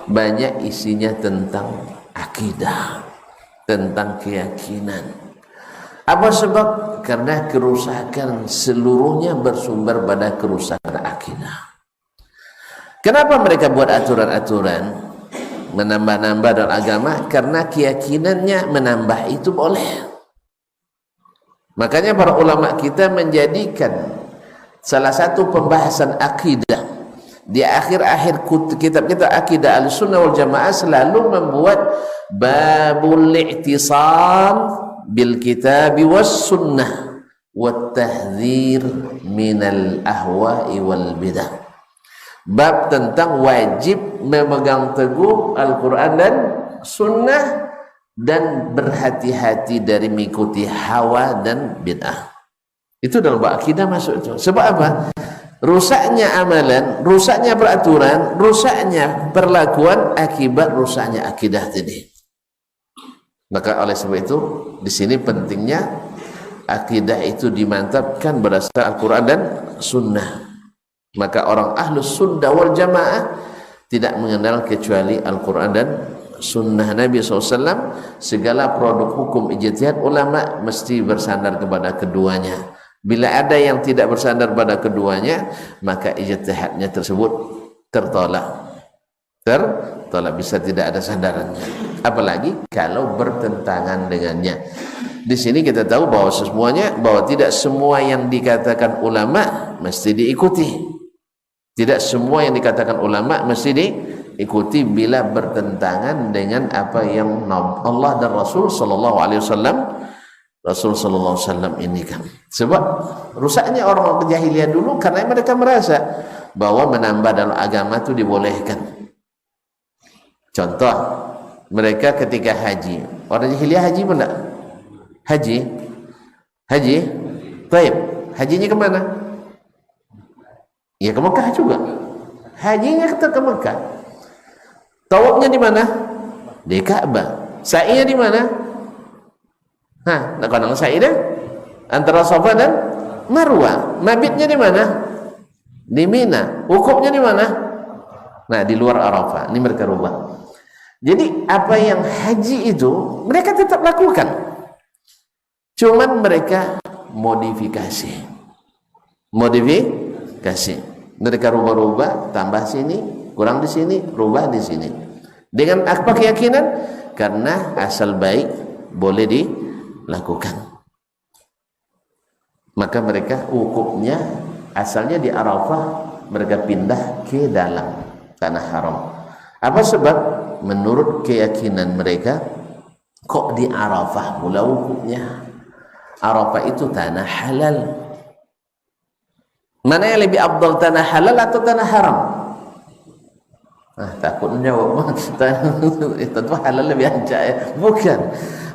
banyak isinya tentang akidah, tentang keyakinan. Apa sebab? Karena kerusakan seluruhnya bersumber pada kerusakan akidah. Kenapa mereka buat aturan-aturan menambah-nambah dalam agama? Karena keyakinannya menambah itu boleh. Makanya para ulama kita menjadikan salah satu pembahasan akidah di akhir-akhir kitab kita akidah Ahlussunnah wal Jamaah selalu membuat babul i'tisam bil kitab was sunnah wat tahdzir minal ahwa'i wal bidah. Bab tentang wajib memegang teguh Al-Quran dan sunnah dan berhati-hati dari mengikuti hawa dan bid'ah. Itu dalam bab akidah masuk itu. Sebab apa? Rusaknya amalan, rusaknya peraturan, rusaknya perlakuan akibat rusaknya akidah tadi. Maka oleh sebab itu di sini pentingnya akidah itu dimantapkan berdasarkan Al-Quran dan sunnah. Maka orang ahlus sunnah wal jamaah tidak mengenal kecuali Al-Quran dan sunnah Nabi SAW. Segala produk hukum ijtihad ulama mesti bersandar kepada keduanya. Bila ada yang tidak bersandar pada keduanya, maka ijtihadnya tersebut tertolak, bisa tidak ada sandarannya. Apalagi kalau bertentangan dengannya. Di sini kita tahu bahwa bahwa tidak semua yang dikatakan ulama mesti diikuti. Tidak semua yang dikatakan ulama mesti diikuti bila bertentangan dengan apa yang Allah dan Rasul sallallahu alaihi wasallam ini kan. Sebab rusaknya orang jahiliyah dulu karena mereka merasa bahwa menambah dalam agama itu dibolehkan. Contoh, mereka ketika haji, orang jahiliyah haji pun enggak? Haji, baik. Hajinya kemana? Ya ke Mekah juga. Hajinya ke Mekah. Tawafnya di mana? Di Ka'bah. Sa'inya di mana? Nak konang sa'i dah. Antara Safa dan Marwah. Mabitnya di mana? Di Mina. Wukufnya di mana? Nah, di luar Arafah. Ini mereka rubah. Jadi apa yang haji itu mereka tetap lakukan. Cuman mereka modifikasi. Mereka rubah-rubah, tambah sini, kurang di sini, rubah di sini. Dengan apa keyakinan? Karena asal baik boleh dilakukan. Maka mereka wukufnya asalnya di Arafah, mereka pindah ke dalam tanah haram. Apa sebab? Menurut keyakinan mereka, kok di Arafah pula wukufnya? Arafah itu tanah halal. Mana yang lebih afdal, tanah halal atau tanah haram? Takut menjawab. Tentu halal lebih ancak ya. Bukan.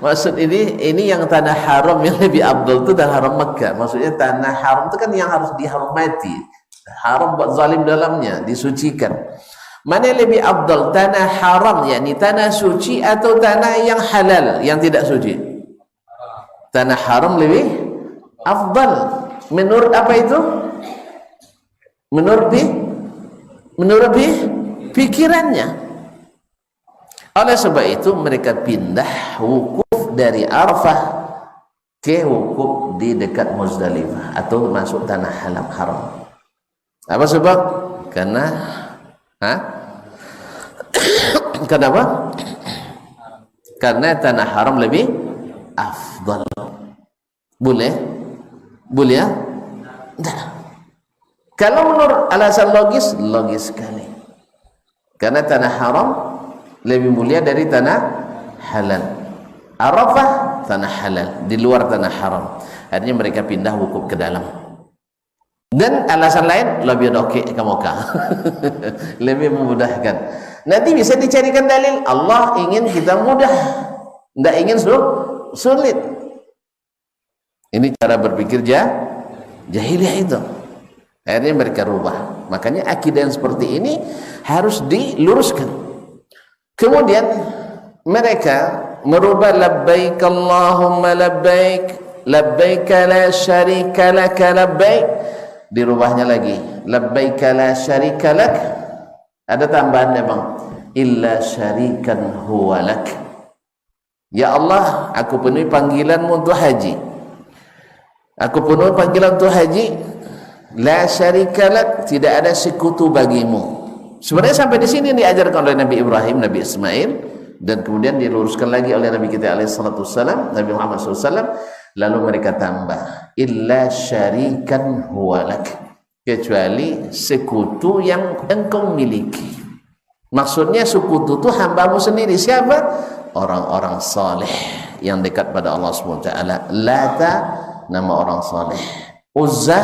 Maksud ini yang tanah haram yang lebih afdal itu tanah haram Mekah. Maksudnya tanah haram itu kan yang harus dihormati. Haram buat zalim dalamnya, disucikan. Mana yang lebih afdal, tanah haram yakni tanah suci atau tanah yang halal yang tidak suci? Tanah haram lebih afdal. Menurut apa itu? Menurut pikirannya. Oleh sebab itu mereka pindah wukuf dari Arafah ke wukuf di dekat Muzdalifah atau masuk tanah haram. Apa sebab? Kenapa? Karena tanah haram lebih afdal. Boleh ya? Tidak. Kalau menurut alasan logis sekali. Karena tanah haram lebih mulia dari tanah halal. Arafah tanah halal, di luar tanah haram. Akhirnya mereka pindah wukuf ke dalam. Dan alasan lain lebih oke ke Mekah. Lebih memudahkan. Nanti bisa dicarikan dalil Allah ingin kita mudah, tidak ingin sulit. Ini cara berpikir jahiliyah itu. Akhirnya mereka rubah. Makanya akidah yang seperti ini harus diluruskan. Kemudian mereka merubah labbaik Allahumma labbaik, labbaik la syarika lak labbaik. Dirubahnya lagi, labbaik la syarika lak. Ada tambahannya bang, illa syarikan huwa lak. Ya Allah, aku penuhi panggilanmu untuk haji. Aku penuhi panggilan untuk haji. La syarika lak, tidak ada sekutu bagimu. Sebenarnya sampai di sini diajarkan oleh Nabi Ibrahim, Nabi Ismail, dan kemudian diluruskan lagi oleh Nabi kita alaihissalam, Nabi Muhammad SAW. Lalu mereka tambah, illa syarikan huwa lak, kecuali sekutu yang engkau miliki. Maksudnya sekutu itu hambamu sendiri. Siapa? Orang-orang saleh yang dekat pada Allah SWT. Lata, nama orang saleh. Uzza,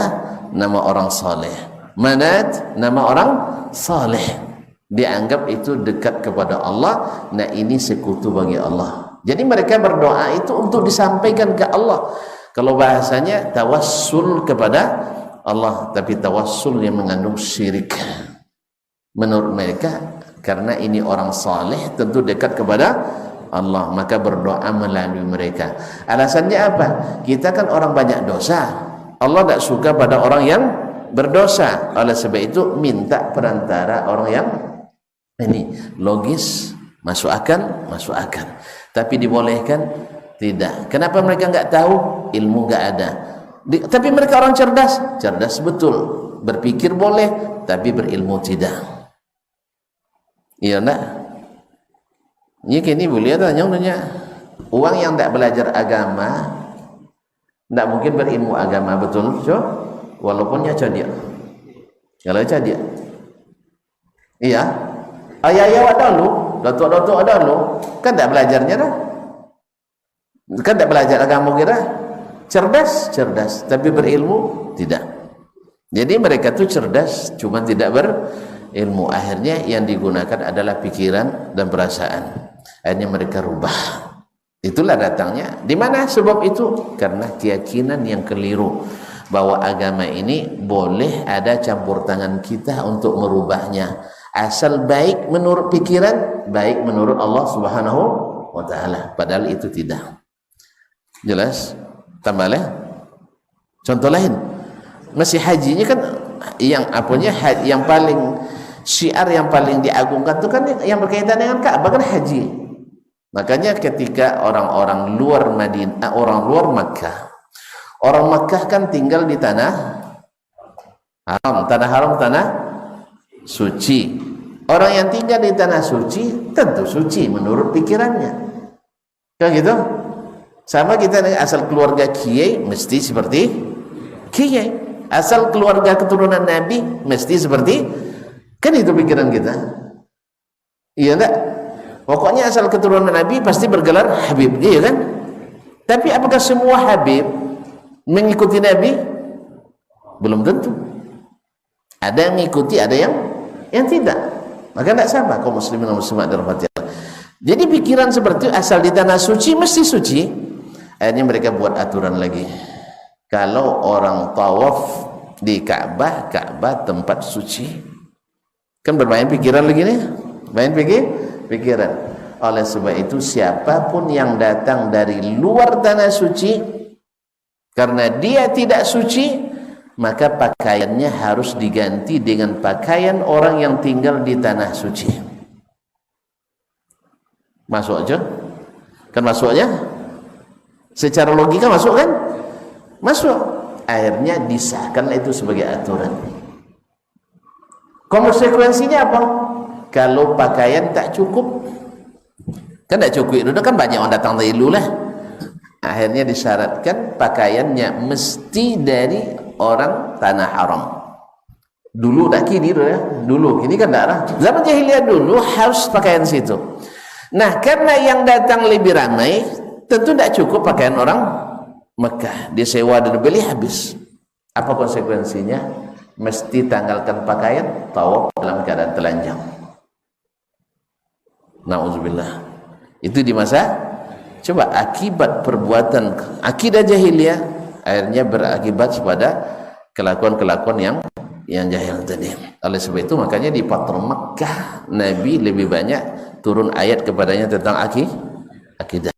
nama orang saleh. Manat, nama orang saleh. Dianggap itu dekat kepada Allah. Nah, ini sekutu bagi Allah. Jadi mereka berdoa itu untuk disampaikan ke Allah. Kalau bahasanya tawassul kepada Allah, tapi tawassul yang mengandung syirik. Menurut mereka, karena ini orang saleh tentu dekat kepada Allah, maka berdoa melalui mereka. Alasannya apa? Kita kan orang banyak dosa. Allah tidak suka pada orang yang berdosa. Oleh sebab itu minta perantara orang yang ini logis, masuk akal, masuk akal. Tapi dibolehkan? Tidak. Kenapa mereka enggak tahu? Ilmu enggak ada. Tapi mereka orang cerdas. Cerdas betul. Berpikir boleh, tapi berilmu tidak. Iya enggak? Ini kini boleh tanya. Orang yang tidak belajar agama tidak mungkin berilmu agama, betul? So, walaupun dia cerdik. Kalau cerdik. Iya. Ayah-ayah ada lu, datuk-datuk ada lu, kan tidak belajarnya dah. Kan tidak belajar agama kira. Cerdas, tapi berilmu tidak. Jadi mereka tu cerdas, cuma tidak berilmu. Akhirnya yang digunakan adalah pikiran dan perasaan. Akhirnya mereka rubah. Itulah datangnya. Di mana sebab itu? Karena keyakinan yang keliru bahwa agama ini boleh ada campur tangan kita untuk merubahnya. Asal baik menurut pikiran, baik menurut Allah Subhanahu wa taala. Padahal itu tidak. Jelas? Tambah lah. Contoh lain. Masih hajinya kan yang apanya yang paling syiar yang paling diagungkan itu kan yang berkaitan dengan Ka'bah kan haji. Makanya ketika orang-orang luar Madinah, orang luar Makkah, orang Makkah kan tinggal di tanah haram, tanah suci. Orang yang tinggal di tanah suci tentu suci menurut pikirannya. Kan gitu? Sama kita asal keluarga kiai mesti seperti kiai. Asal keluarga keturunan Nabi mesti seperti, kan itu pikiran kita. Iya enggak? Pokoknya asal keturunan Nabi pasti bergelar Habib, iya kan? Tapi apakah semua Habib mengikuti Nabi? Belum tentu. Ada yang mengikuti, ada yang tidak. Maka tidak sama kaum muslimin dan muslimat dirahmati Allah. Jadi pikiran seperti itu asal di tanah suci mesti suci. Akhirnya mereka buat aturan lagi. Kalau orang tawaf di Ka'bah, Ka'bah tempat suci. Kan bermain pikiran lagi nih. Main pikiran. Oleh sebab itu siapapun yang datang dari luar tanah suci, karena dia tidak suci, maka pakaiannya harus diganti dengan pakaian orang yang tinggal di tanah suci. Masuk aja? Kan masuknya? Secara logika masuk kan? Masuk. Akhirnya disahkanlah itu sebagai aturan. Konsekuensinya apa? Kalau pakaian tak cukup, kan tak cukup itu kan banyak orang datang dari dulu lah. Akhirnya disyaratkan pakaiannya mesti dari orang tanah haram. Dulu tak kini ya. Dulu kini kan tak lah. Zaman jahiliyah dulu harus pakaian situ. Nah, karena yang datang lebih ramai, tentu tidak cukup pakaian orang Mekah. Disewa dan beli habis. Apa konsekuensinya? Mesti tanggalkan pakaian, tawaf dalam keadaan telanjang. Na'udzubillah. Itu di masa, coba akibat perbuatan akidah jahiliyah, akhirnya berakibat pada kelakuan-kelakuan yang jahil tadi. Oleh sebab itu makanya di Fathu Makkah Nabi lebih banyak turun ayat kepadanya tentang akidah.